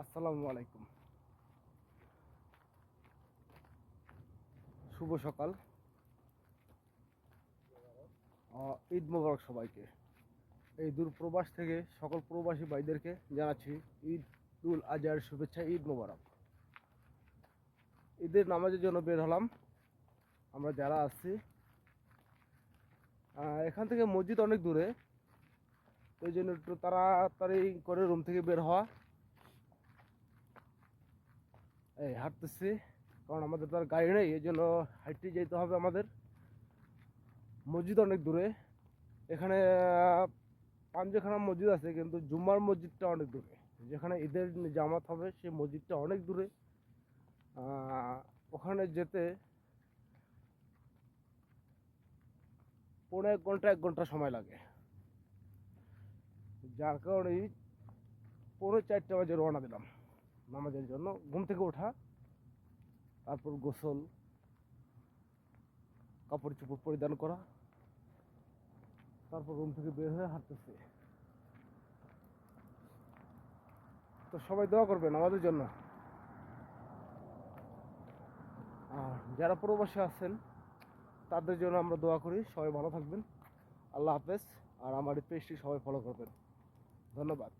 আসসালামু আলাইকুম। শুভ সকাল। ঈদ মোবারক সবাইকে। এই দূর প্রবাস থেকে সকল প্রবাসী ভাইদেরকে জানাচ্ছি ঈদ উল আজহার শুভেচ্ছা। ঈদ মোবারক। ঈদের নামাজের জন্য বের হলাম আমরা যারা আছি। এখান থেকে মসজিদ অনেক দূরে, ওই জন্য একটু তাড়াতাড়ি করে রুম থেকে বের হওয়া। এই হাঁটতেছি, কারণ আমাদের তো আর গাড়ি নেই, এই জন্য হাঁটতে যেতে হবে আমাদের। মসজিদ অনেক দূরে, এখানে পাঁচখানা মসজিদ আছে, কিন্তু জুম্মার মসজিদটা অনেক দূরে। যেখানে ঈদের জামাত হবে সেই মসজিদটা অনেক দূরে। ওখানে যেতে পৌনে 1 ঘন্টা সময় লাগে, যার কারণেই 3:45 বাজে রওনা দিলাম নামাজের জন্য। ঘুম থেকে ওঠা, তারপর গোসল, কাপড় চোপড় পরিধান করা, তারপর রুম থেকে বের হয়ে হাঁটতেছি। তো সবাই দোয়া করবেন আমাদের জন্য। আর যারা প্রবাসী আছেন তাদের জন্য আমরা দোয়া করি, সবাই ভালো থাকবেন। আল্লাহ হাফেজ। আর আমার এই পেজটি সবাই ফলো করবেন। ধন্যবাদ।